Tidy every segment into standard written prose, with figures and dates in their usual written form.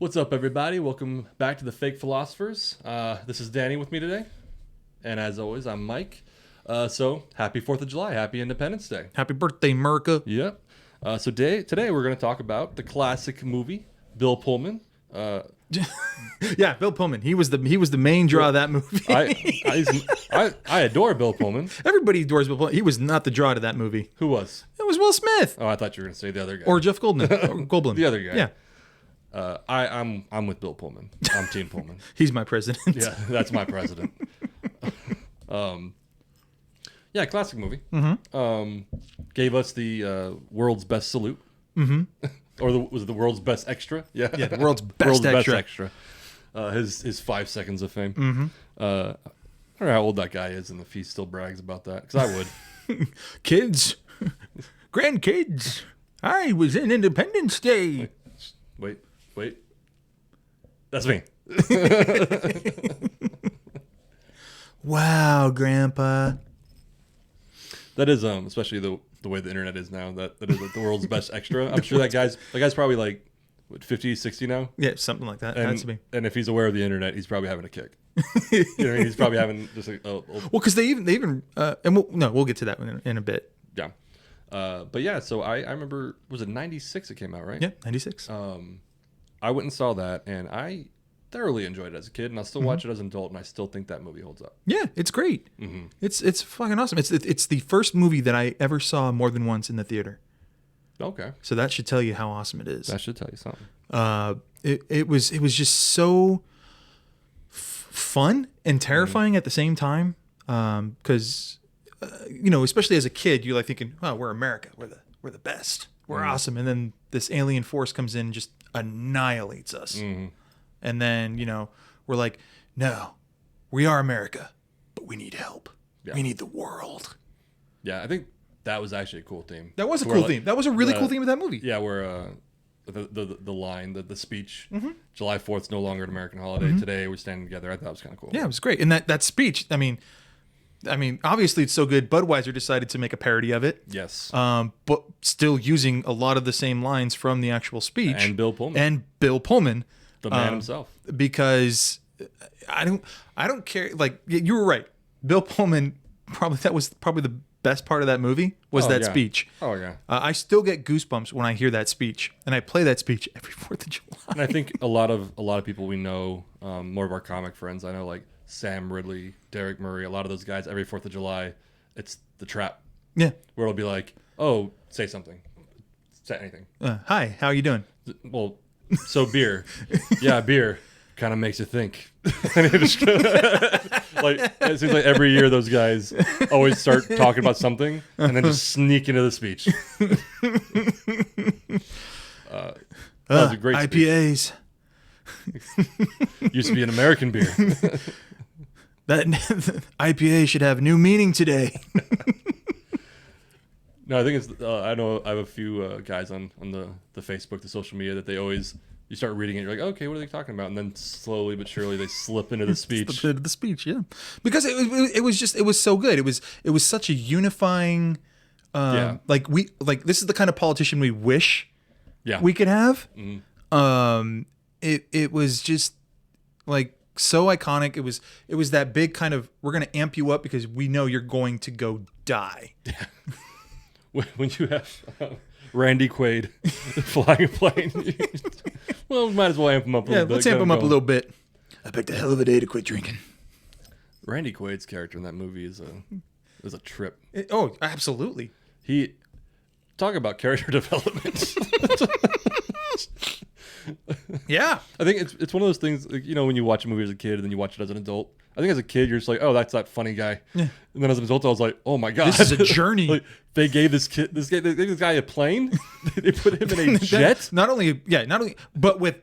What's up, everybody? Welcome back to the Fake Philosophers. This is Danny with me today. And as always, I'm Mike. So, happy 4th of July. Happy Independence Day. Happy birthday, America. Yep. Today we're going to talk about the classic movie, Bill Pullman. Yeah, Bill Pullman. He was the main draw of that movie. I adore Bill Pullman. Everybody adores Bill Pullman. He was not the draw to that movie. Who was? It was Will Smith. Oh, I thought you were going to say the other guy. Or Jeff Goldblum. Goldblum. The other guy. Yeah. I'm with Bill Pullman. I'm Team Pullman. He's my president. Yeah, that's my president. Yeah, classic movie. Mm-hmm. Gave us the world's best salute. Mm-hmm. Was it the world's best extra? Yeah, Yeah, the world's best extra. His 5 seconds of fame. Mm-hmm. I don't know how old that guy is and if he still brags about that, because I would. Kids. Grandkids. I was in Independence Day. Wait. That's me. Wow, Grandpa. That is especially the way the internet is now. That is like the world's best extra. I'm sure that guy's probably like what, 50, 60 now. Yeah, something like that. Has to be. And if he's aware of the internet, he's probably having a kick. You know what I mean? He's probably having just like Well, because they even and we'll get to that in a bit. Yeah. But yeah, so I remember, was it 96 it came out, right? Yeah, 96. I went and saw that, and I thoroughly enjoyed it as a kid, and I'll still watch it as an adult, and I still think that movie holds up. Yeah, it's great. Mm-hmm. It's fucking awesome. It's the first movie that I ever saw more than once in the theater. Okay. So that should tell you how awesome it is. That should tell you something. It was just so fun and terrifying at the same time. Because especially as a kid, you're like thinking, "Oh, we're America. We're the best. We're awesome." And then this alien force comes in and just annihilates us. Mm-hmm. And then we're like, "No, we are America, but we need help. Yeah. We need the world." Yeah, I think that was actually a cool theme. That was a cool theme. That was a really cool theme of that movie. Yeah, where the line, the speech, Mm-hmm. July 4th is no longer an American holiday. Today we're standing together. I thought it was kind of cool. Yeah, it was great. And that speech, I mean, obviously it's so good. Budweiser decided to make a parody of it. Yes. But still using a lot of the same lines from the actual speech. And Bill Pullman. The man himself. Because I don't care. Like, you were right. Bill Pullman, that was probably the best part of that movie was that speech. Oh, yeah. I still get goosebumps when I hear that speech, and I play that speech every 4th of July. And I think a lot of people we know, more of our comic friends, I know like Sam Ridley, Derek Murray, a lot of those guys, every 4th of July, it's the trap. Yeah. Where it'll be like, oh, say something. Say anything. Hi, how you doing? Well, so beer. Yeah, beer. Kind of makes you think. And it just, like, it seems like every year those guys always start talking about something and then just sneak into the speech. That was a great IPAs. Used to be an American beer. That IPA should have new meaning today. No, I think it's. I know I have a few guys on the Facebook, the social media that they always. You start reading it, you're like, okay, what are they talking about? And then slowly but surely they slip into the speech. The speech, yeah, because it was so good. It was such a unifying. Like this is the kind of politician we wish. Yeah. We could have. Mm-hmm. It was just like so iconic. It was that big kind of, we're gonna amp you up because we know you're going to go die. Yeah. When you have Randy Quaid flying a plane, well, we might as well amp him up a little bit. Yeah, let's amp him up a little bit. I picked a hell of a day to quit drinking. Randy Quaid's character in that movie is a trip. Oh, absolutely. He talk about character development. Yeah, I think it's one of those things, like, when you watch a movie as a kid and then you watch it as an adult. I think as a kid you're just like, oh, that's that funny guy. Yeah. And then as an adult I was like, oh my god, this is a journey. Like, they gave this guy a plane. They put him in a jet. Not only, but with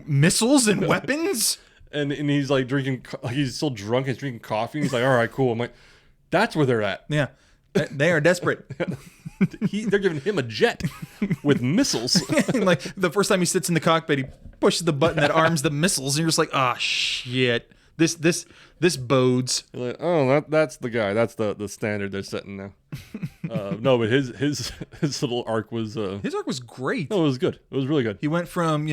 missiles and weapons. And he's like drinking. He's still drunk. He's drinking coffee. And he's like, all right, cool. I'm like, that's where they're at. Yeah, they are desperate. They're giving him a jet with missiles. Like the first time he sits in the cockpit, he pushes the button that arms the missiles, and you're just like, oh shit. This bodes. You're like, oh, that's the guy. That's the standard they're setting now. No, but his little arc was. His arc was great. No, it was good. It was really good. He went from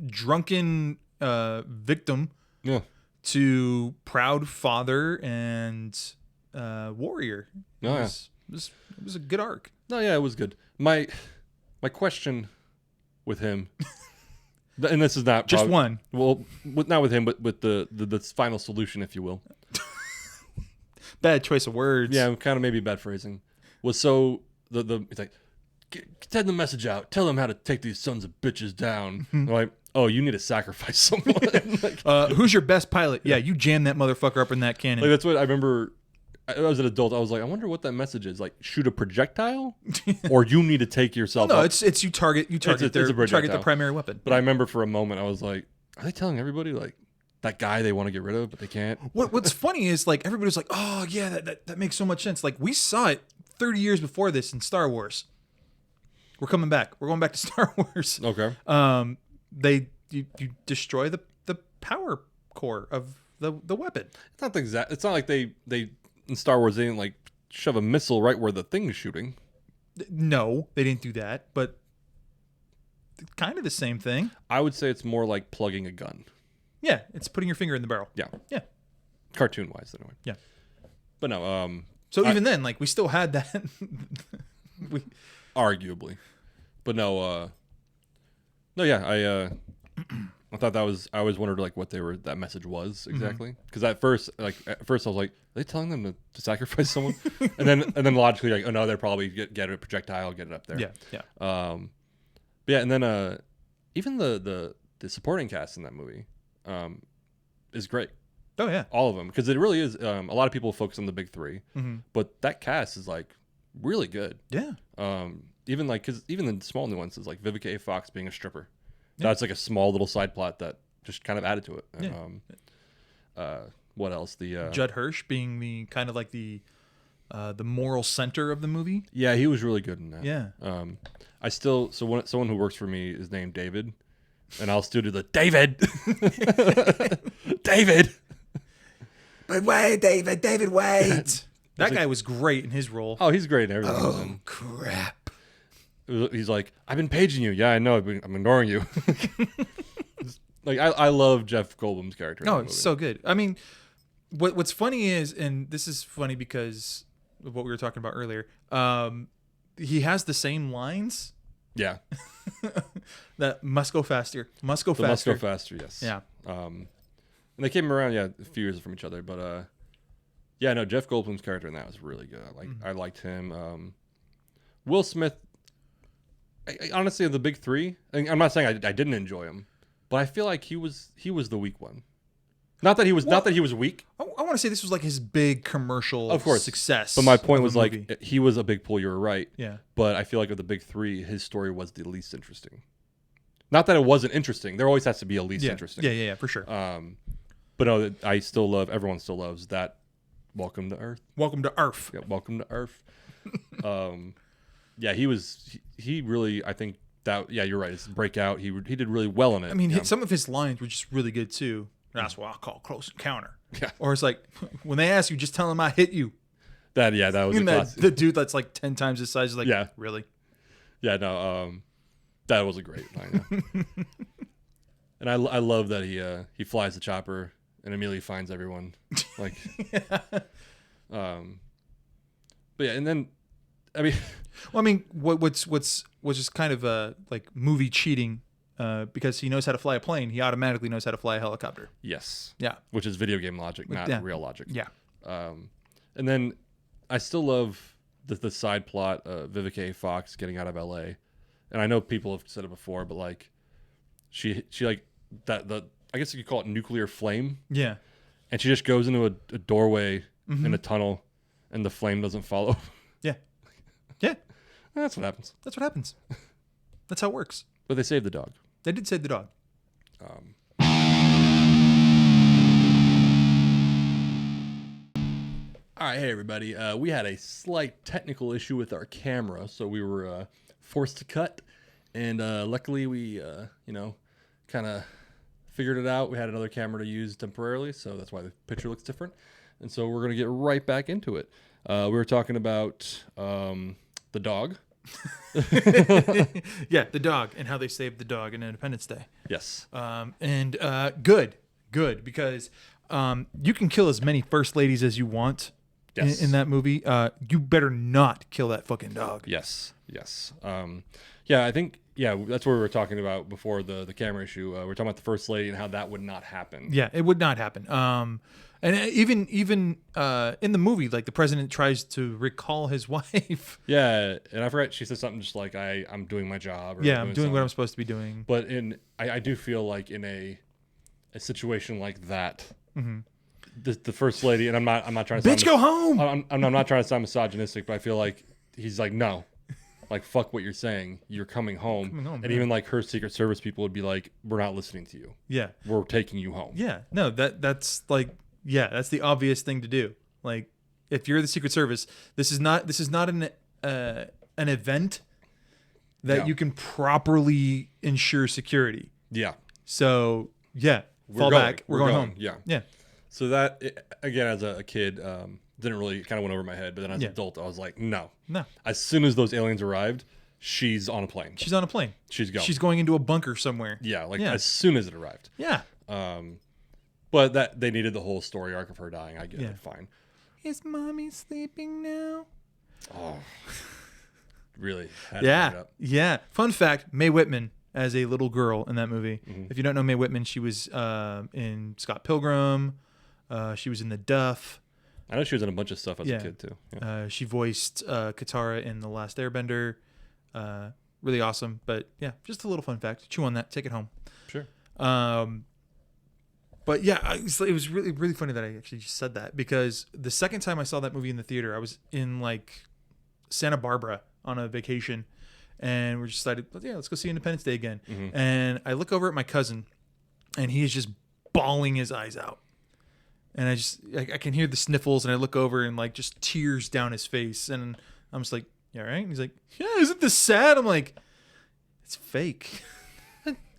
drunken victim Yeah. to proud father and warrior. Oh, yeah. It was a good arc. No, yeah, it was good. My question with him, and this is not Just one. Well, not with him, but with the final solution, if you will. Bad choice of words. Yeah, kind of maybe bad phrasing. Was so it's like, send the message out. Tell them how to take these sons of bitches down. I'm like, oh, you need to sacrifice someone. Like, Who's your best pilot? Yeah, you jam that motherfucker up in that cannon. like that's what I remember. I was an adult. I was like, I wonder what that message is. Like, shoot a projectile, or you need to take yourself. No, up. it's you target it's a projectile. target the primary weapon. But I remember for a moment, I was like, are they telling everybody like that guy they want to get rid of, but they can't? What's funny is like everybody's like, oh yeah, that makes so much sense. Like we saw it 30 years before this in Star Wars. We're coming back. We're going back to Star Wars. Okay. You destroy the power core of the weapon. It's not the exact. It's not like they in Star Wars they didn't like shove a missile right where the thing's shooting. No, they didn't do that, but kind of the same thing. I would say it's more like plugging a gun. Yeah, it's putting your finger in the barrel. Yeah. Yeah. Cartoon wise, anyway. Yeah. But no. So even then, like we still had that. Arguably, but no. No, yeah. I thought that was. I always wondered like what that message was exactly. Because at first I was like, are they telling them to sacrifice someone? and then logically like, oh no, they're probably get a projectile, get it up there. Yeah. Yeah. But yeah, and then even the supporting cast in that movie is great. Oh yeah. All of them, because it really is. A lot of people focus on the big three, but that cast is like really good. Yeah. Even like because even the small nuances like Vivica A. Fox being a stripper, that's like a small little side plot that just kind of added to it. And, what else? The Judd Hirsch being the kind of like the moral center of the movie. Yeah, he was really good in that. Yeah. I still someone who works for me is named David, and I'll still do the David. David. But wait, David, wait. That guy was great in his role. Oh, he's great in everything. Oh, crap. He's like, I've been paging you. Yeah, I know. I'm ignoring you. Like, I love Jeff Goldblum's character. No, it's so good. I mean, what's funny is, and this is funny because of what we were talking about earlier, he has the same lines. Yeah. That must go faster. Must go faster. Must go faster, yes. Yeah. And they came around, a few years from each other. But, yeah, no, Jeff Goldblum's character in that was really good. I liked him. Will Smith, honestly, of the big three, I'm not saying I didn't enjoy him, but I feel like he was the weak one. Not that he was weak. I want to say this was like his big commercial of course. success. But my point was like he was a big pull, you were right. Yeah. But I feel like of the big three, his story was the least interesting. Not that it wasn't interesting. There always has to be a least interesting. Yeah, for sure. But no, everyone still loves that Welcome to Earth. Welcome to Earth. Yeah, Welcome to Earth. Yeah, he really, I think that, yeah, you're right. It's breakout. He did really well in it. I mean, some of his lines were just really good too. That's what I call close encounter. Yeah. Or it's like, when they ask you, just tell them I hit you. That was a classic. The dude that's like 10 times his size is like, yeah, really? Yeah, no, that was a great line. Yeah. And I love that he flies the chopper and immediately finds everyone. Like, but yeah, and then, I mean, what's just kind of like movie cheating, because he knows how to fly a plane, he automatically knows how to fly a helicopter. Yes. Yeah. Which is video game logic, not real logic. Yeah. And then I still love the side plot of Vivica A. Fox getting out of LA. And I know people have said it before, but like she like I guess you could call it nuclear flame. Yeah. And she just goes into a doorway in a tunnel and the flame doesn't follow. Yeah. Yeah. That's what happens. That's what happens. That's how it works. But they saved the dog. They did save the dog. All right, hey everybody. We had a slight technical issue with our camera, so we were forced to cut. And luckily, we kind of figured it out. We had another camera to use temporarily, so that's why the picture looks different. And so we're gonna get right back into it. We were talking about the dog Yeah, the dog and how they saved the dog in Independence Day. Yes. And good because you can kill as many first ladies as you want Yes. in that movie. You better not kill that fucking dog. Yes. Yeah, I think that's what we were talking about before the camera issue. We're talking about the first lady and how that would not happen. Yeah, it would not happen. And even in the movie, like the president tries to recall his wife. Yeah, and I forgot she said something just like I'm doing my job. Or Yeah, I'm doing what I'm something. supposed to be doing. But I do feel like in a situation like that, the first lady, and I'm not trying to Bitch, go home. I'm not trying to sound misogynistic, but I feel like he's like, no, like fuck what you're saying. You're coming home, and even like her Secret Service people would be like, we're not listening to you. Yeah, we're taking you home. Yeah, no, that's like, yeah, that's the obvious thing to do. Like, if you're the Secret Service, this is not an event that you can properly ensure security. Yeah. So yeah, fall back. We're going home. Yeah. Yeah. So that again, as a kid, didn't really kind of went over my head. But then as an adult, I was like, no. As soon as those aliens arrived, she's on a plane. She's on a plane. She's going. She's going into a bunker somewhere. Yeah, as soon as it arrived. Yeah. But that they needed the whole story arc of her dying. I get it. Fine. Is mommy sleeping now? Oh, really? Had to bring it up. Yeah. Fun fact: Mae Whitman as a little girl in that movie. If you don't know Mae Whitman, she was in Scott Pilgrim. She was in The Duff. I know she was in a bunch of stuff as a kid too. Yeah. She voiced Katara in The Last Airbender. Really awesome. But yeah, just a little fun fact. Chew on that. Take it home. Sure. But yeah, it was really, really funny that I actually just said that, because the second time I saw that movie in the theater, I was in like Santa Barbara on a vacation, and we decided, let's go see Independence Day again. And I look over at my cousin, and he is just bawling his eyes out. And I can hear the sniffles, and I look over and like just tears down his face. And I'm just like, yeah, right? And he's like, yeah, isn't this sad? I'm like, it's fake.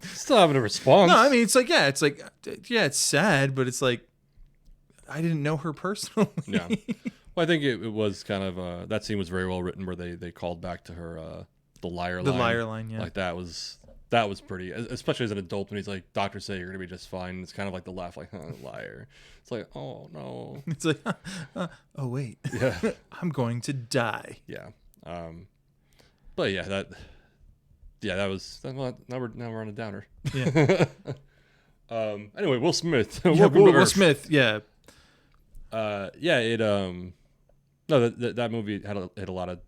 Still having a response. No, I mean, it's like, it's sad, but it's like, I didn't know her personally. Yeah. Well, I think it was kind of, that scene was very well written, where they called back to her, the liar line. The liar line, yeah. Like that was pretty, especially as an adult, when he's like, doctors say you're going to be just fine. It's kind of like the laugh, like, liar. It's like, oh no. It's like, oh wait. Yeah. I'm going to die. Yeah. But yeah, that was, well, now we're on a downer. Yeah. Anyway, Will Smith. Yeah, Will Smith. Yeah. No, that movie had a lot of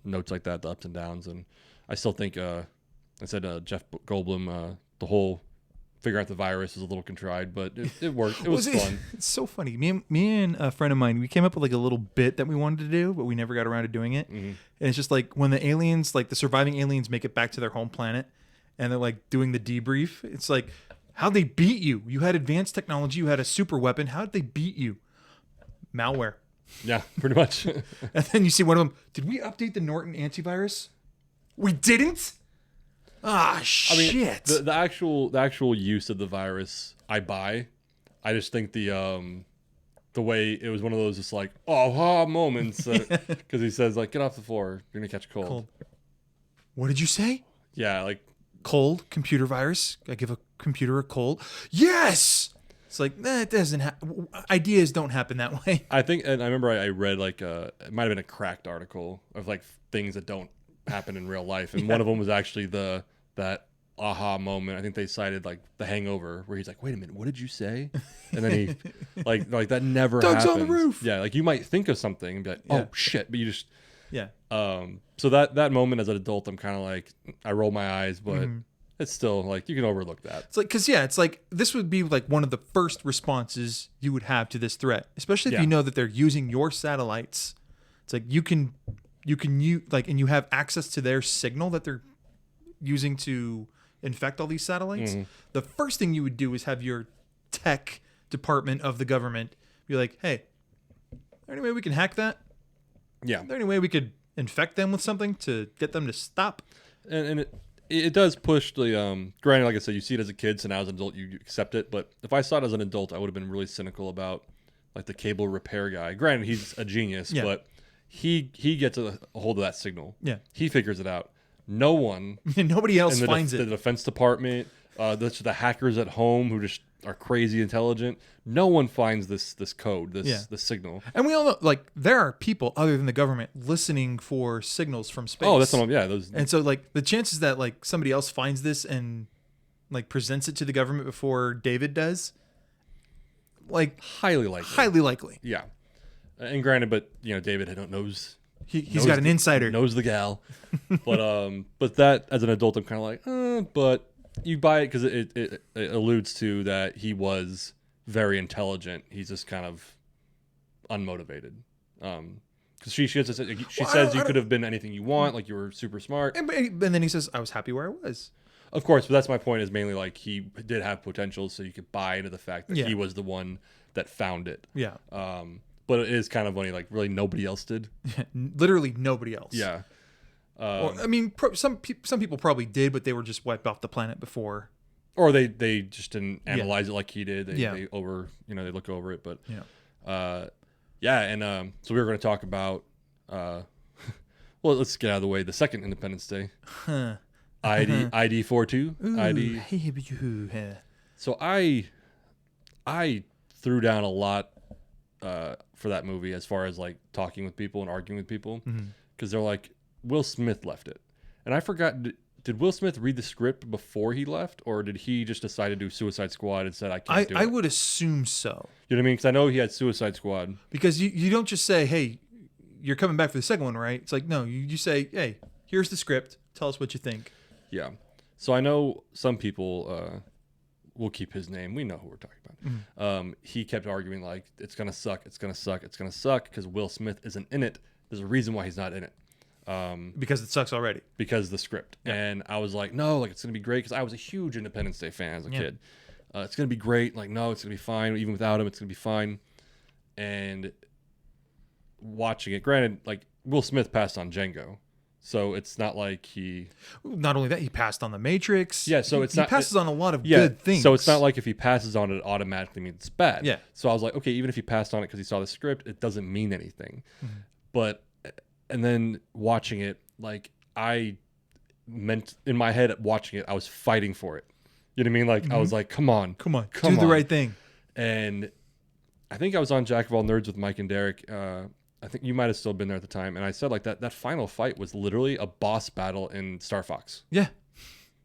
notes like that, the ups and downs, and I still think, I said Jeff Goldblum, the whole figuring out the virus was a little contrived, but it worked. It was fun. It's so funny. Me and a friend of mine, we came up with like a little bit that we wanted to do, but we never got around to doing it. And it's just like when the aliens, like the surviving aliens, make it back to their home planet, and they're like doing the debrief. It's like, how'd they beat you? You had advanced technology. You had a super weapon. How'd they beat you? Malware. Yeah, pretty much. And then you see one of them. Did we update the Norton antivirus? We didn't. Ah, shit. I mean, the actual use of the virus, I buy. I just think the way it was one of those just like moments, because he says like, get off the floor, you're gonna catch a cold. What did you say? Yeah, like cold computer virus. I give a computer a cold. Yes. It's like, it doesn't happen. Ideas don't happen that way. I think, and I remember I read like it might have been a Cracked article of like things that don't happen in real life, and one of them was actually that aha moment. I think they cited like The Hangover, where he's like, wait a minute, what did you say? And then he like that never Doug's happens. on the roof. Yeah, like you might think of something and be like, oh shit, but you just so that moment as an adult, I'm kind of like, I roll my eyes, but it's still like, you can overlook that. It's like, because it's like, this would be like one of the first responses you would have to this threat, especially if you know that they're using your satellites. It's like you can like, and you have access to their signal that they're using to infect all these satellites. The first thing you would do is have your tech department of the government be like, hey, is there any way we can hack that? Yeah. Is there any way we could infect them with something to get them to stop? And it does push the granted, like I said, you see it as a kid, so now as an adult you accept it, but if I saw it as an adult, I would have been really cynical about like the cable repair guy. Granted, he's a genius, but He gets a hold of that signal. Yeah. He figures it out. No one Nobody else in finds the it. Defense Department, the hackers at home who just are crazy intelligent. No one finds this code, this signal. And we all know, like, there are people other than the government listening for signals from space. Oh, that's what those. And so, like, the chances that, like, somebody else finds this and, like, presents it to the government before David does, like, highly likely. Highly likely. Yeah. And granted, but, David knows... He's got an insider. Knows the gal. But that, as an adult, I'm kind of like, but you buy it because it alludes to that he was very intelligent. He's just kind of unmotivated. Because she says you could have been anything you want, like you were super smart. And then he says, I was happy where I was. Of course, but that's my point, is mainly like he did have potential, so you could buy into the fact that he was the one that found it. Yeah. But it is kind of funny, like really nobody else did. Literally nobody else. Yeah. I mean, some people probably did, but they were just wiped off the planet before. Or they just didn't analyze it like he did. They they look over it. But and so we were going to talk about well, let's get out of the way. The second Independence Day. ID 42. ID. So I threw down a lot for that movie as far as like talking with people and arguing with people, because they're like, Will Smith left it, and I forgot. Did Will Smith read the script before he left, or did he just decide to do Suicide Squad and said, I can't do it? I would assume so. You know what I mean? Because I know he had Suicide Squad. Because you don't just say, hey, you're coming back for the second one, right? It's like, no, you say, hey, here's the script. Tell us what you think. Yeah. So I know some people, we'll keep his name. We know who we're talking about. He kept arguing like, it's going to suck. It's going to suck. It's going to suck because Will Smith isn't in it. There's a reason why he's not in it. Because it sucks already. Because of the script. Yeah. And I was like, no, like it's going to be great, because I was a huge Independence Day fan as a kid. It's going to be great. Like, no, it's going to be fine. Even without him, it's going to be fine. And watching it, granted, like Will Smith passed on Django. So it's not like he... Not only that, he passed on The Matrix. Yeah, so he passes on a lot of good things. So it's not like if he passes on it, it automatically means it's bad. Yeah. So I was like, okay, even if he passed on it because he saw the script, it doesn't mean anything. But... And then watching it, like I meant in my head watching it, I was fighting for it. You know what I mean? Like I was like, come on, do the right thing. And I think I was on Jack of All Nerds with Mike and Derek. I think you might have still been there at the time. And I said like that final fight was literally a boss battle in Star Fox. Yeah.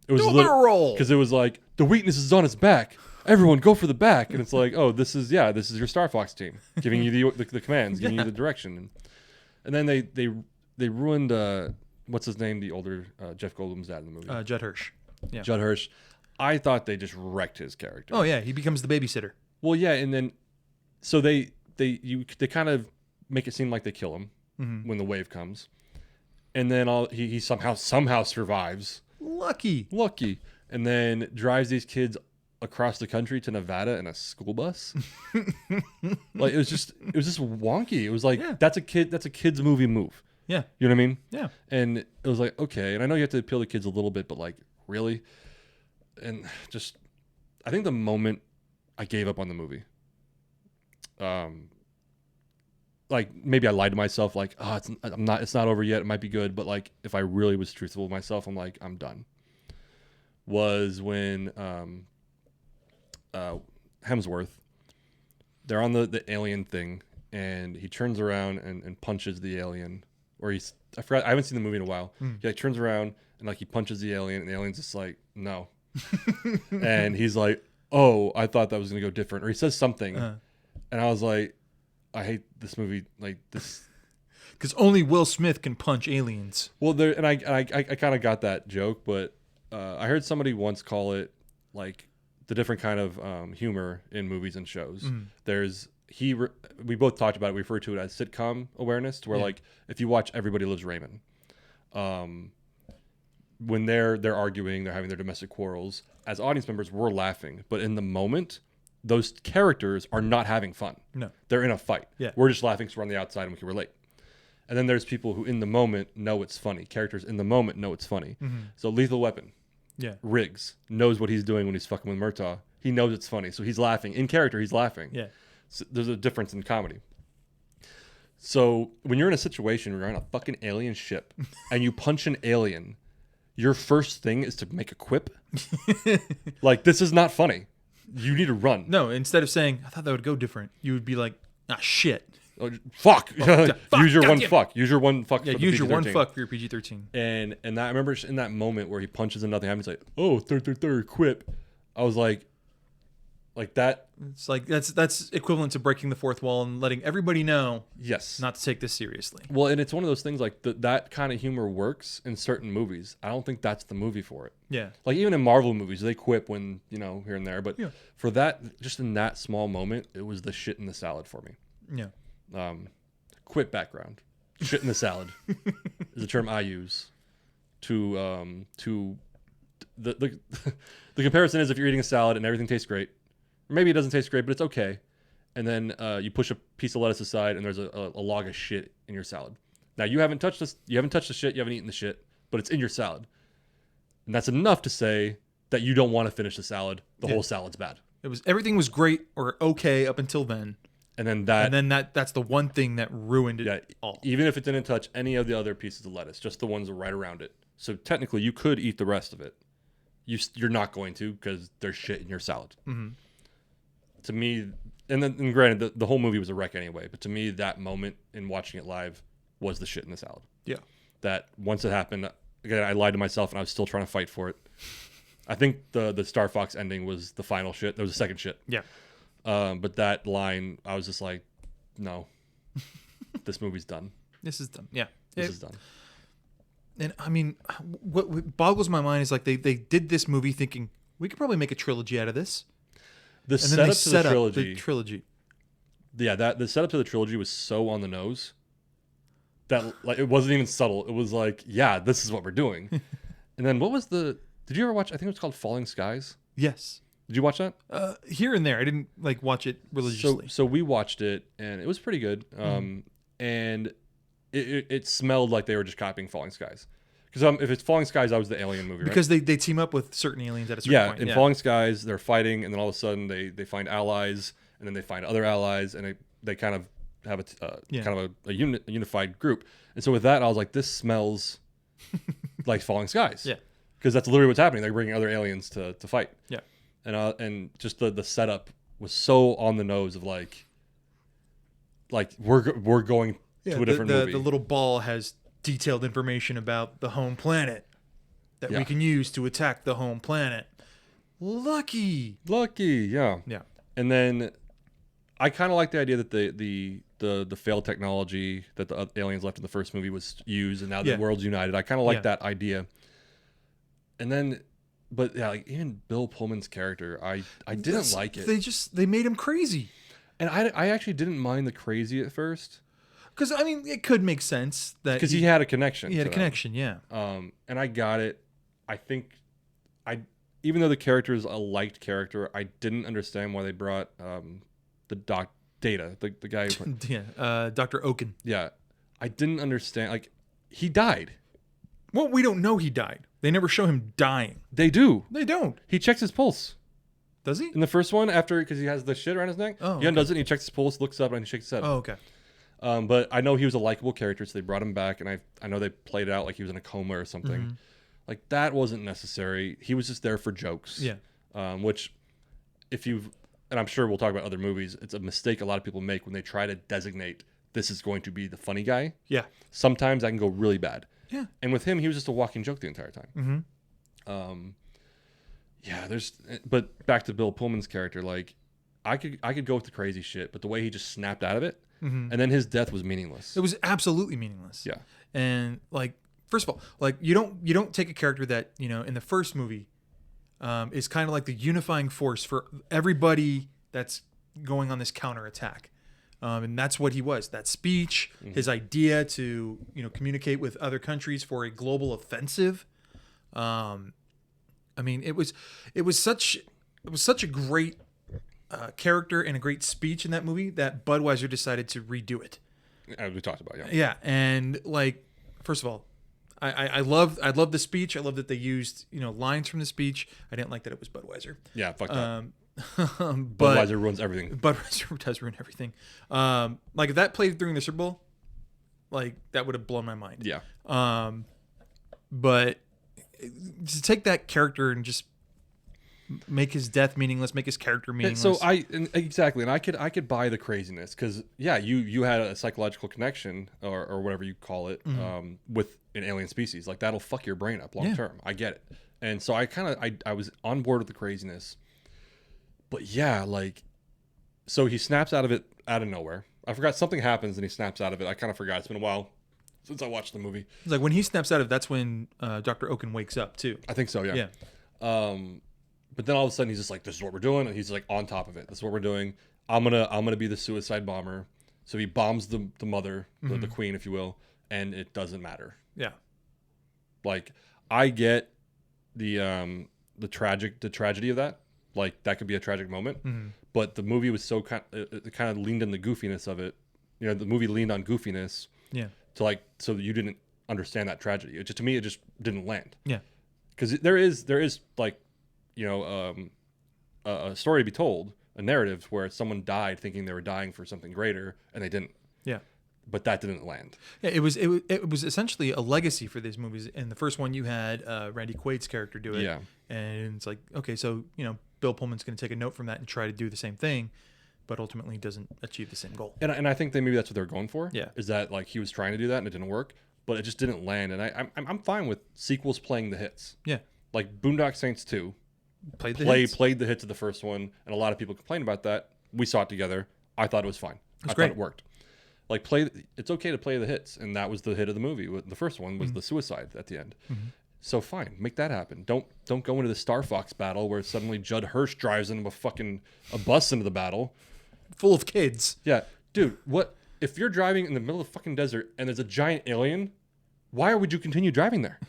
It was roll because it was like the weakness is on his back. Everyone go for the back. And it's like, oh, this is your Star Fox team giving you the commands, giving you the direction. And then they ruined what's his name, the older Jeff Goldblum's dad in the movie, Judd Hirsch. Yeah, Judd Hirsch. I thought they just wrecked his character. Oh yeah, he becomes the babysitter. Well, yeah, and then so they kind of make it seem like they kill him when the wave comes, and then he somehow survives. Lucky, and then drives these kids across the country to Nevada in a school bus. Like it was just wonky. It was like that's a kid's movie move. Yeah. You know what I mean? Yeah. And it was like, okay, and I know you have to appeal to kids a little bit, but like really? And just I think the moment I gave up on the movie, like maybe I lied to myself, like, oh, it's not over yet, it might be good, but like if I really was truthful with myself, I'm like, I'm done. Was when Hemsworth, they're on the alien thing, and he turns around and punches the alien, or I forgot, I haven't seen the movie in a while. He like turns around and like he punches the alien, and the alien's just like, no. And he's like, oh, I thought that was gonna go different, or he says something, and I was like, I hate this movie, like this, because only Will Smith can punch aliens. Well, there, and I kind of got that joke, but I heard somebody once call it like the different kind of humor in movies and shows. There's we both talked about it. We refer to it as sitcom awareness, to where like if you watch Everybody Loves Raymond, when they're arguing, they're having their domestic quarrels. As audience members, we're laughing, but in the moment, those characters are not having fun. No, they're in a fight. Yeah, we're just laughing because we're on the outside and we can relate. And then there's people who in the moment know it's funny. Characters in the moment know it's funny. So Lethal Weapon. Yeah. Riggs knows what he's doing when he's fucking with Murtaugh. He knows it's funny. So he's laughing. In character, he's laughing. Yeah. So there's a difference in comedy. So when you're in a situation where you're on a fucking alien ship and you punch an alien, your first thing is to make a quip. Like, this is not funny. You need to run. No, instead of saying, I thought that would go different, you would be like, ah, shit. Oh, fuck. Fuck. Use your one Goddamn. fuck. Use your one fuck. Yeah, for the use your one PG-13. fuck for your PG-13. And I remember in that moment where he punches and nothing happens, like, oh, third, quip. I was like that. It's like that's equivalent to breaking the fourth wall and letting everybody know Yes. not to take this seriously. Well, and it's one of those things like that kind of humor works in certain movies. I don't think that's the movie for it. Yeah. Like even in Marvel movies, they quip when, here and there. But Yeah. for that, just in that small moment, it was the shit in the salad for me. Yeah. Quip background. Shit in the salad is a term I use to the comparison is if you're eating a salad and everything tastes great, or maybe it doesn't taste great, but it's okay. And then you push a piece of lettuce aside and there's a log of shit in your salad. Now you haven't touched this, you haven't touched the shit, you haven't eaten the shit, but it's in your salad. And that's enough to say that you don't want to finish the salad. The whole salad's bad. Everything was great or okay up until then. And then that's the one thing that ruined it all. Even if it didn't touch any of the other pieces of lettuce, just the ones right around it. So technically, you could eat the rest of it. You're not going to because there's shit in your salad. Mm-hmm. To me, and granted, the whole movie was a wreck anyway. But to me, that moment in watching it live was the shit in the salad. Yeah. That once it happened, again, I lied to myself and I was still trying to fight for it. I think the Star Fox ending was the final shit. There was a second shit. Yeah. But that line, I was just like, no, this movie's done. This is done. Yeah. This is done. And I mean, what boggles my mind is like they did this movie thinking we could probably make a trilogy out of this. The And then they setup to set the up trilogy. the trilogy. Yeah, the setup to the trilogy was so on the nose that like it wasn't even subtle. It was like, yeah, this is what we're doing. And then did you ever watch? I think it was called Falling Skies. Yes. Did you watch that? Here and there. I didn't like watch it religiously. So we watched it and it was pretty good. And it smelled like they were just copying Falling Skies. Because if it's Falling Skies, that was the Alien movie, right? Because they team up with certain aliens at a certain point. In Falling Skies, they're fighting, and then all of a sudden they find allies, and then they find other allies, and they kind of have a unified group. And so with that, I was like, this smells like Falling Skies. Yeah. Because that's literally what's happening. They're bringing other aliens to fight. Yeah. And just the setup was so on the nose of like we're going to a different movie. The little ball has detailed information about the home planet that we can use to attack the home planet. Lucky, yeah. Yeah. And then I kind of like the idea that the failed technology that the aliens left in the first movie was used, and now the world's united. I kind of like that idea. And then, but yeah, like even Bill Pullman's character, I didn't like it. They made him crazy. And I actually didn't mind the crazy at first. Because I mean, it could make sense that because he had a connection. He had a connection, yeah. And I got it. I think even though the character is a liked character, I didn't understand why they brought the Data, the guy. Dr. Oaken. Yeah, I didn't understand. Like, he died. Well, we don't know he died. They never show him dying. They do. They don't. He checks his pulse. Does he? In the first one, because he has the shit around his neck, he undoes it and he checks his pulse, looks up, and he shakes his head. Oh, okay. But I know he was a likable character, so they brought him back, and I know they played it out like he was in a coma or something. Mm-hmm. Like, that wasn't necessary. He was just there for jokes. Yeah. Which, and I'm sure we'll talk about other movies, it's a mistake a lot of people make when they try to designate this is going to be the funny guy. Yeah. Sometimes that can go really bad. Yeah. And with him, he was just a walking joke the entire time. Mm-hmm. But back to Bill Pullman's character, like, I could go with the crazy shit, but the way he just snapped out of it, and then his death was meaningless. It was absolutely meaningless. Yeah. And like, first of all, like you don't take a character that, in the first movie is kind of like the unifying force for everybody that's going on this counterattack. And that's what he was. That speech, his idea to, communicate with other countries for a global offensive. I mean, it was such a great character and a great speech in that movie that Budweiser decided to redo it. As we talked about, yeah. Yeah, and like, first of all, I love the speech. I love that they used lines from the speech. I didn't like that it was Budweiser. Yeah, fuck that. But Budweiser ruins everything. Budweiser does ruin everything. Like if that played during the Super Bowl, Like that would have blown my mind. Yeah. But to take that character and just make his death meaningless, make his character meaningless. So exactly, and I could buy the craziness because you had a psychological connection or whatever you call it with an alien species. Like that'll fuck your brain up long term. I get it, and so I was on board with the craziness, but yeah, like, so he snaps out of it out of nowhere. I forgot something happens and he snaps out of it. I kind of forgot. It's been a while since I watched the movie. It's like when he snaps out of it, that's when Dr. Oaken wakes up too. I think so. Yeah. Yeah. But then all of a sudden he's just like, this is what we're doing. And he's like on top of it. This is what we're doing. I'm going to be the suicide bomber. So he bombs the mother, the queen, if you will. And it doesn't matter. Yeah. Like I get the tragedy of that. Like that could be a tragic moment, but the movie was so it kind of leaned in the goofiness of it. You know, the movie leaned on goofiness. Yeah. To like, so you didn't understand that tragedy. It just, to me, it just didn't land. Yeah. Because there is like, you know, a story to be told, a narrative where someone died thinking they were dying for something greater and they didn't. Yeah. But that didn't land. Yeah, it was essentially a legacy for these movies. In the first one, you had Randy Quaid's character do it. Yeah. And it's like, okay, so, you know, Bill Pullman's going to take a note from that and try to do the same thing, but ultimately doesn't achieve the same goal. And I think that maybe that's what they're going for. Yeah. Is that like he was trying to do that and it didn't work, but it just didn't land. And I'm fine with sequels playing the hits. Yeah. Like Boondock Saints 2 Played the hits of the first one, and a lot of people complained about that. We saw it together. I thought it was fine. I great. thought it worked. Like it's okay to play the hits, and that was the hit of the movie. The first one was the suicide at the end. So fine, make that happen. Don't go into the Star Fox battle where suddenly Judd Hirsch drives into a bus into the battle, full of kids. Yeah, dude. What if you're driving in the middle of the fucking desert and there's a giant alien? Why would you continue driving there?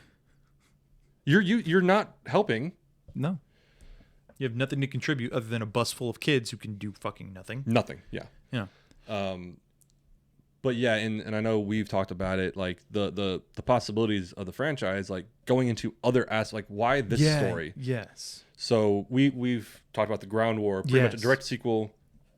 You're not helping. No. You have nothing to contribute other than a bus full of kids who can do fucking nothing. Nothing. Yeah. Yeah. But yeah, and I know we've talked about it, like the possibilities of the franchise, like going into other aspects, like why this story? Yes. So we've talked about the Ground War, pretty much a direct sequel.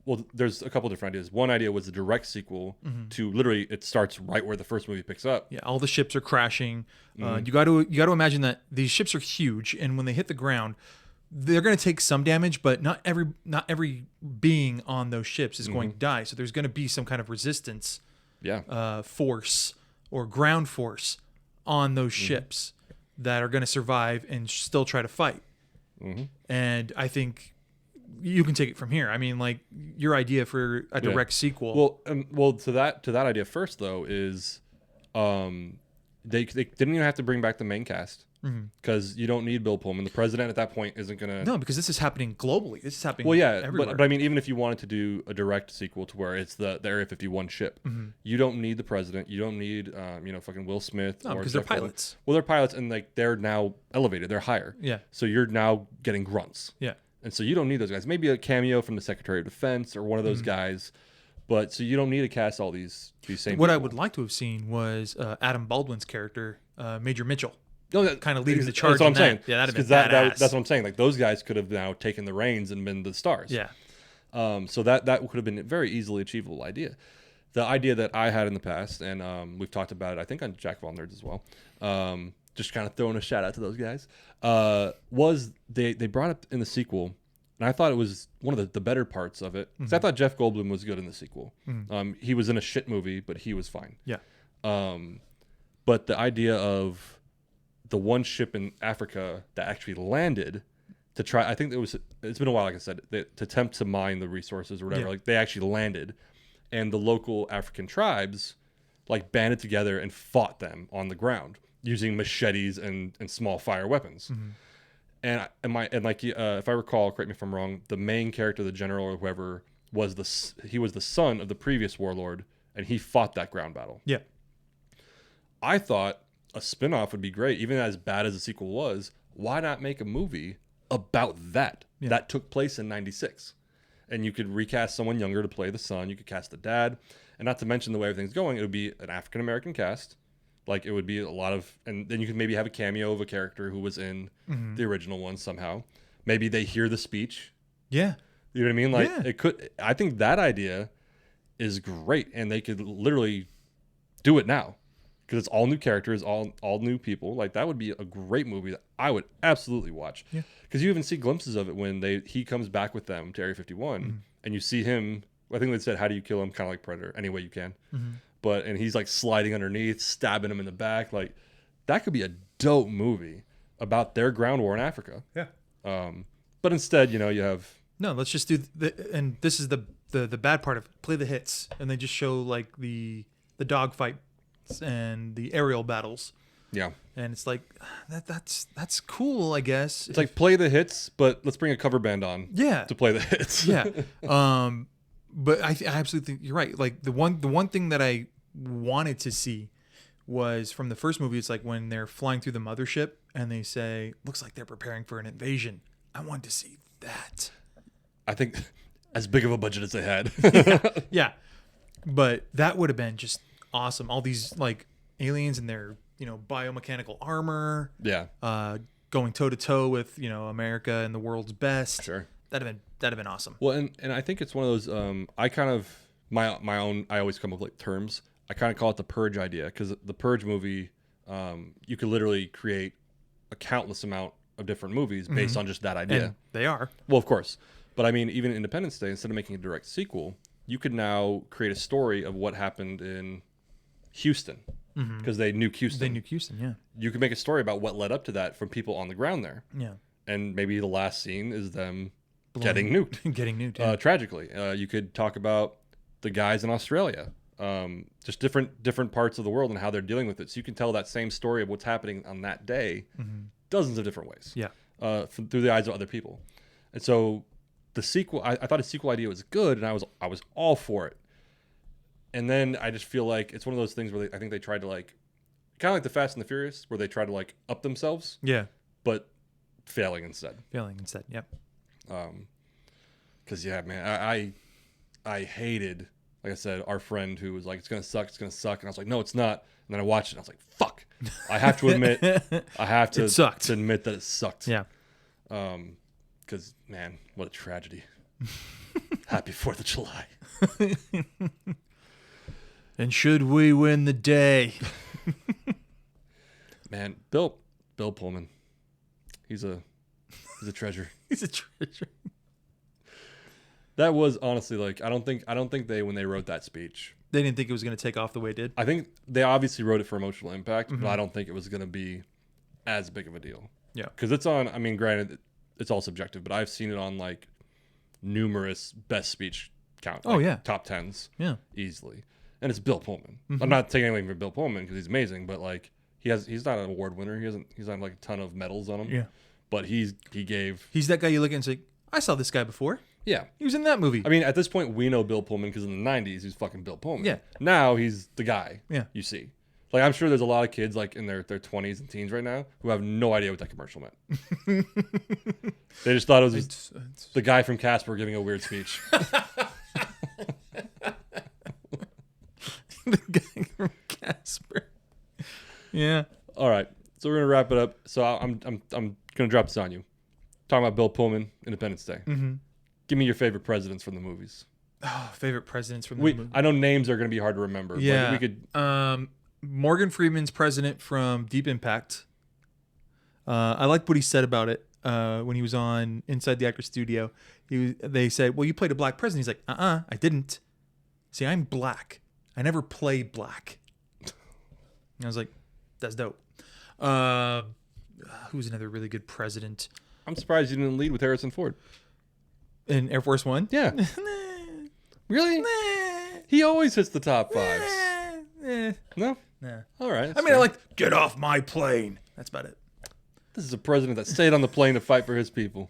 Well, there's a couple different ideas. One idea was a direct sequel to literally it starts right where the first movie picks up. Yeah, all the ships are crashing. You got to imagine that these ships are huge, and when they hit the ground, they're going to take some damage, but not every being on those ships is going to die. So there's going to be some kind of resistance, force or ground force on those ships that are going to survive and still try to fight. And I think you can take it from here. I mean, like your idea for a direct sequel. Well, to that idea first though is, they didn't even have to bring back the main cast because you don't need Bill Pullman. The president at that point isn't gonna. No, because this is happening globally. This is happening. Well, yeah, everywhere. but I mean, even if you wanted to do a direct sequel to where it's the Area 51 ship, you don't need the president. You don't need fucking Will Smith. No, because they're pilots. Well, they're pilots, and like they're now elevated. They're higher. Yeah. So you're now getting grunts. Yeah. And so you don't need those guys. Maybe a cameo from the Secretary of Defense or one of those guys. But so you don't need to cast all these same What people. I would like to have seen was Adam Baldwin's character, Major Mitchell, that kind of leading the charge. That's what I'm saying. Yeah, that'd have been that's badass. what I'm saying. Like those guys could have now taken the reins and been the stars. Yeah. So that could have been a very easily achievable idea. The idea that I had in the past, and we've talked about it, I think on Jack of All Nerds as well. Just kind of throwing a shout out to those guys. Was they brought up in the sequel. And I thought it was one of the better parts of it. Because I thought Jeff Goldblum was good in the sequel. He was in a shit movie, but he was fine. Yeah. But the idea of the one ship in Africa that actually landed to try, I think it's been a while, like I said, to attempt to mine the resources or whatever. Yeah. Like they actually landed. And the local African tribes like banded together and fought them on the ground using machetes and small fire weapons. And if I recall, correct me if I'm wrong, the main character, the general or whoever, was the son of the previous warlord, and he fought that ground battle. Yeah. I thought a spinoff would be great, even as bad as the sequel was. Why not make a movie about that? Yeah. That took place in '96, and you could recast someone younger to play the son. You could cast the dad, and not to mention the way everything's going, it would be an African American cast. Like it would be a lot of, and then you could maybe have a cameo of a character who was in the original one somehow. Maybe they hear the speech. Yeah. You know what I mean? Like Yeah. it could. I think that idea is great, and they could literally do it now. Because it's all new characters, all new people. Like, that would be a great movie that I would absolutely watch. Yeah. Because you even see glimpses of it when he comes back with them to Area 51, and you see him. I think they said, "How do you kill him?" Kind of like Predator, any way you can. And he's like sliding underneath, stabbing him in the back. Like, that could be a dope movie about their ground war in Africa. Yeah. But instead, you have No, let's just do and this is the bad part of it. Play the hits, and they just show like the dogfight and the aerial battles. Yeah. And it's like that's cool, I guess. It's like play the hits, but let's bring a cover band on. Yeah. To play the hits. Yeah. But I absolutely think you're right. Like the one thing that I wanted to see was from the first movie. It's like when they're flying through the mothership and they say, "Looks like they're preparing for an invasion." I wanted to see that. I think as big of a budget as they had. Yeah. But that would have been just awesome. All these like aliens in their, biomechanical armor. Yeah. Going toe to toe with, America and the world's best. Sure. That'd have been awesome. Well, and I think it's one of those, I kind of, my own, I always come up with like terms. I kind of call it the Purge idea, because the Purge movie, you could literally create a countless amount of different movies based on just that idea. And they are. Well, of course. But I mean, even Independence Day, instead of making a direct sequel, you could now create a story of what happened in Houston, because they nuke Houston. They nuke Houston, yeah. You could make a story about what led up to that from people on the ground there. Yeah. And maybe the last scene is them getting nuked. Getting nuked, yeah. Tragically. You could talk about the guys in Australia, just different parts of the world and how they're dealing with it. So you can tell that same story of what's happening on that day dozens of different ways. Yeah. Through the eyes of other people. And so the sequel, I thought a sequel idea was good, and I was all for it. And then I just feel like it's one of those things where I think they tried to like, kind of like the Fast and the Furious, where they try to like up themselves. Yeah. But failing instead. Yep. Because yeah, man, I hated, like I said, our friend who was like, it's gonna suck, and I was like, no, it's not. And then I watched it, and I was like, fuck. I have to admit, It sucked. to admit that it sucked. Yeah. Because man, what a tragedy. Happy 4th of July. And should we win the day? Man, Bill Pullman, he's a treasure. He's a treasure. That was honestly like, I don't think they, when they wrote that speech, They didn't think it was going to take off the way it did. I think they obviously wrote it for emotional impact, but I don't think it was going to be as big of a deal. Yeah. Because it's on, I mean, granted, it's all subjective, but I've seen it on like numerous best speech count. Oh, yeah. Top 10s. Yeah. Easily. And it's Bill Pullman. I'm not taking anything from Bill Pullman because he's amazing, but like he's not an award winner. He's not like a ton of medals on him. Yeah. But he gave. He's that guy you look at and say, I saw this guy before. Yeah. He was in that movie. I mean, at this point, we know Bill Pullman because in the 90s, he's fucking Bill Pullman. Yeah. Now he's the guy. Yeah. You see. Like, I'm sure there's a lot of kids like in their 20s and teens right now who have no idea what that commercial meant. They just thought it was just the guy from Casper giving a weird speech. The guy from Casper. Yeah. All right. So we're going to wrap it up. So I'm going to drop this on you. Talking about Bill Pullman, Independence Day. Mm-hmm. Give me your favorite presidents from the movies. Oh, favorite presidents from the movie. I know names are going to be hard to remember. Yeah. But we could. Morgan Freeman's president from Deep Impact. I like what he said about it when he was on Inside the Actor Studio. They said, well, you played a black president. He's like, I didn't. See, I'm black. I never played black. And I was like, that's dope. Who's another really good president? I'm surprised you didn't lead with Harrison Ford. In Air Force One? Yeah. Really? He always hits the top fives. No? Nah. All right. I mean, I like, get off my plane. That's about it. This is a president that stayed on the plane to fight for his people.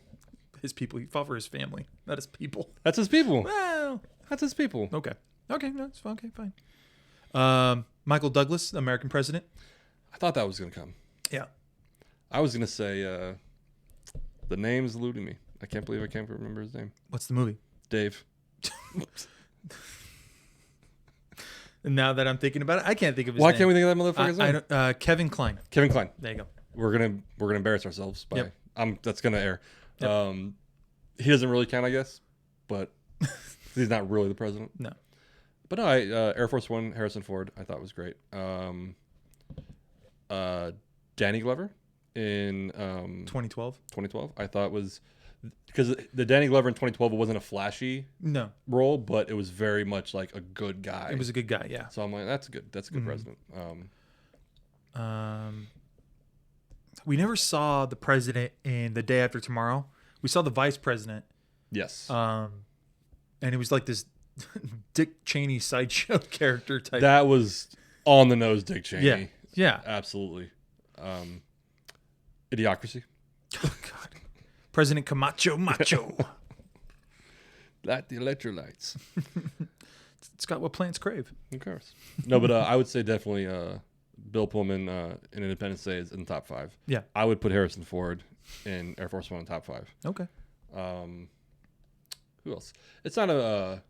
His people. He fought for his family, not his people. That's his people. Well, That's his people. okay. Okay, no, it's fine. Okay, fine. Michael Douglas, American president. I thought that was going to come. Yeah. I was going to say the name's eluding me. I can't believe I can't remember his name. What's the movie? Dave. And now that I'm thinking about it, I can't think of his Why name. can't we think of that motherfucker's name? Kevin Kline. Kevin Kline. There you go. We're gonna embarrass ourselves by. Yep. That's gonna air. Yep. He doesn't really count, I guess, but he's not really the president. No. But no, Air Force One, Harrison Ford, I thought was great. Danny Glover in 2012. 2012, I thought was because the Danny Glover in 2012 wasn't a flashy No, role, but it was very much like a good guy. it was a good guy. Yeah. So I'm like, that's good. That's a good president. We never saw the president in The Day After Tomorrow. We saw the vice president. Yes. And it was like this Dick Cheney sideshow character type. That was on the nose, Dick Cheney. Yeah. Yeah. Absolutely. Idiocracy. Oh, God. President Camacho Macho. Light the electrolytes. It's got what plants crave. Of course. No, but I would say definitely Bill Pullman in Independence Day is in the top 5. Yeah. I would put Harrison Ford in Air Force One in top 5. Okay. Who else? It's not a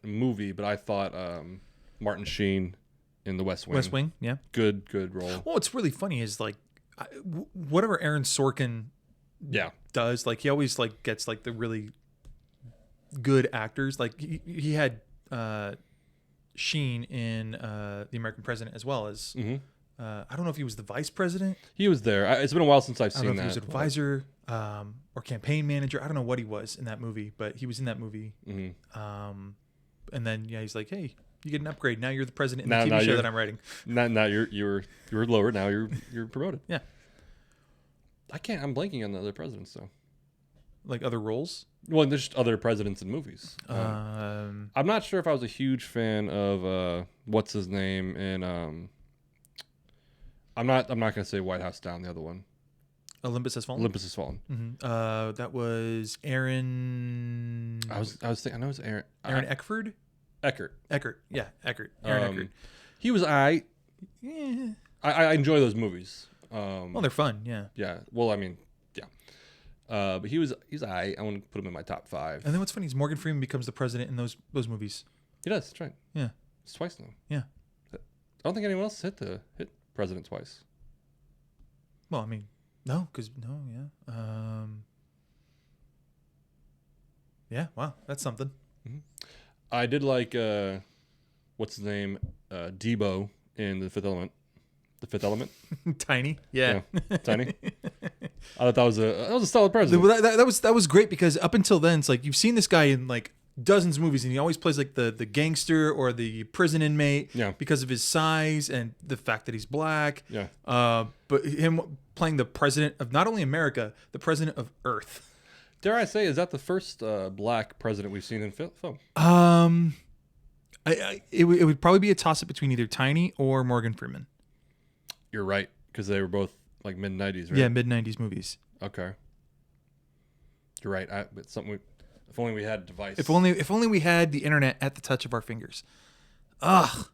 movie, but I thought Martin Sheen in The West Wing. West Wing, yeah. Good role. Well, what's really funny is like whatever Aaron Sorkin Yeah. does, like he always like gets like the really good actors. Like he had Sheen in The American President as well as I don't know if he was the vice president. He was there. It's been a while since I've I don't seen know if that. he was an advisor or campaign manager. I don't know what he was in that movie, but he was in that movie. And then he's like, "Hey, you get an upgrade. Now you're the president in the TV show that I'm writing." Now you were lower. Now you're promoted. Yeah. I'm blanking on the other presidents though. Like other roles. Well, there's just other presidents in movies. I'm not sure if I was a huge fan of what's his name in I'm not gonna say White House Down, the other one. Olympus Has Fallen. Olympus Has Fallen. That was Aaron. I was thinking. I know it was Aaron. Aaron Eckford. Eckert. Yeah, Eckert. Aaron Eckert. He was I enjoy those movies. Well, they're fun. Yeah. Yeah. Well, I mean, yeah. But he's I want to put him in my top 5. And then what's funny is Morgan Freeman becomes the president in those movies. He does. That's right. Yeah. It's twice now. Yeah. I don't think anyone else hit president twice. Well, I mean, no, because no, yeah. Yeah. Wow, that's something. I did like what's his name, Debo in The Fifth Element. The Fifth Element. Tiny. Yeah. Tiny. I thought that was a solid president. That was great because up until then, it's like you've seen this guy in like dozens of movies, and he always plays like the gangster or the prison inmate. Yeah. Because of his size and the fact that he's black. Yeah. But him playing the president of not only America, the president of Earth. Dare I say, is that the first black president we've seen in film? It would probably be a toss up between either Tiny or Morgan Freeman. You're right, because they were both like mid-90s, right? Yeah, mid-90s movies. Okay. You're right. It's something. If only we had a device. If only we had the internet at the touch of our fingers. Ugh.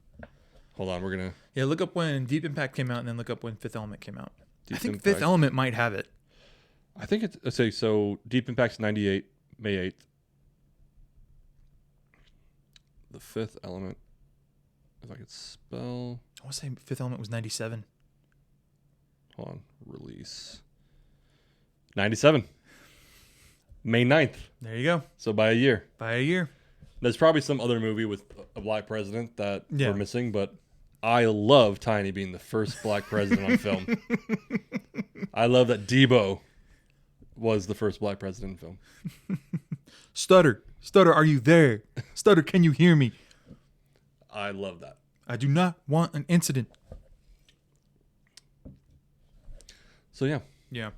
Hold on, we're gonna. Yeah, look up when Deep Impact came out, and then look up when Fifth Element came out. I think Impact. Fifth Element might have it. I think it's so. Deep Impact's 98, May 8th. The Fifth Element, if I could spell. I want to say Fifth Element was 97. Hold on, release. 97. May 9th. There you go. So by a year. By a year. There's probably some other movie with a black president that Yeah. we're missing, but I love Tiny being the first black president on film. I love that Debo was the first black president in film. Stutter, are you there? Stutter, can you hear me? I love that. I do not want an incident. So yeah, Yeah.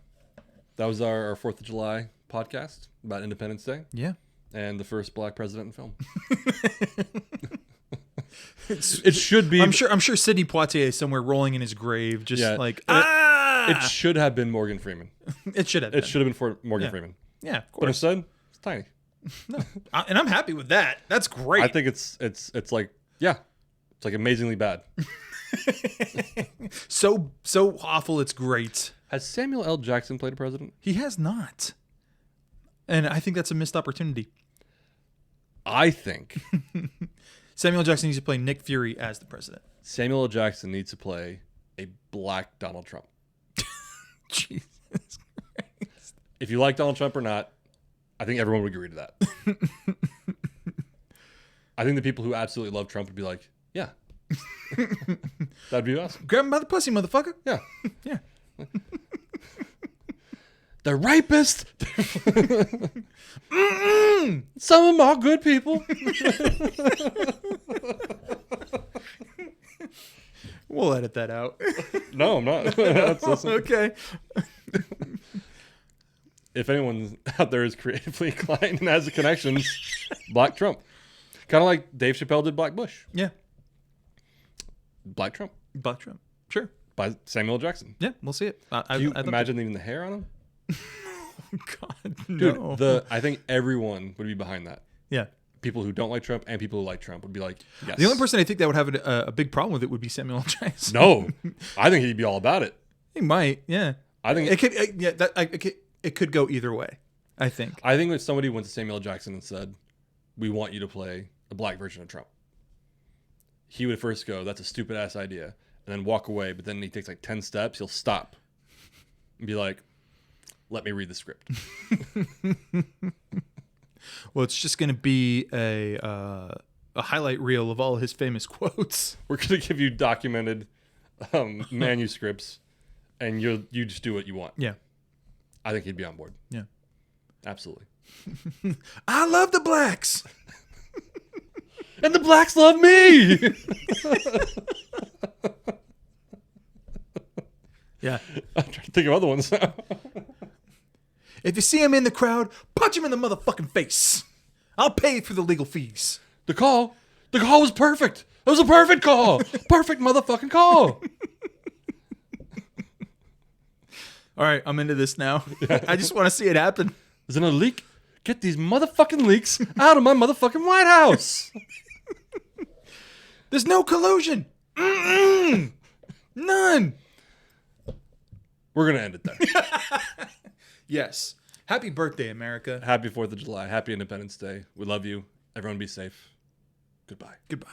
that was our 4th of July podcast about Independence Day Yeah. and the first black president in film. It should be. I'm sure Sidney Poitier is somewhere rolling in his grave, just It should have been Morgan Freeman. It should have. It should have been for Morgan Yeah. Freeman. Yeah, of But course. instead, it's Tiny. And I'm happy with that. That's great. I think it's like it's like amazingly bad. so awful. It's great. Has Samuel L. Jackson played a president? He has not, and I think that's a missed opportunity. I think Samuel Jackson needs to play Nick Fury as the president. Samuel L. Jackson needs to play a black Donald Trump. Jesus. If you like Donald Trump or not, I think everyone would agree to that. I think the people who absolutely love Trump would be like, yeah. That'd be awesome. Grab him by the pussy, motherfucker. Yeah. Yeah. The rapist. Some of them are good people. We'll edit that out. No, I'm not. That's Okay. If anyone out there is creatively inclined and has the connections, Black Trump. Kind of like Dave Chappelle did Black Bush. Yeah. Black Trump. Black Trump. Sure. By Samuel L. Jackson. Yeah, we'll see it. Do you imagine even the hair on him? God, Dude, no. I think everyone would be behind that. Yeah. People who don't like Trump and people who like Trump would be like, yes. The only person I think that would have a big problem with it would be Samuel L. Jackson. No. I think he'd be all about it. He might. Yeah. I think it could. It could go either way. I think. I think if somebody went to Samuel L. Jackson and said, "We want you to play a black version of Trump," he would first go, "That's a stupid ass idea," and then walk away. But then he takes like 10 steps. He'll stop and be like, "Let me read the script." Well, it's just going to be a highlight reel of all his famous quotes. We're going to give you documented manuscripts, and you just do what you want. Yeah. I think he'd be on board. Yeah. Absolutely. I love the blacks. And the blacks love me. Yeah. I'm trying to think of other ones now. If you see him in the crowd, punch him in the motherfucking face. I'll pay for the legal fees. The call was perfect. It was a perfect call. Perfect motherfucking call. All right, I'm into this now. I just want to see it happen. Is it a leak? Get these motherfucking leaks out of my motherfucking White House. There's no collusion. Mm-mm. None. We're going to end it there. Yes. Happy birthday, America. Happy 4th of July. Happy Independence Day. We love you. Everyone be safe. Goodbye. Goodbye.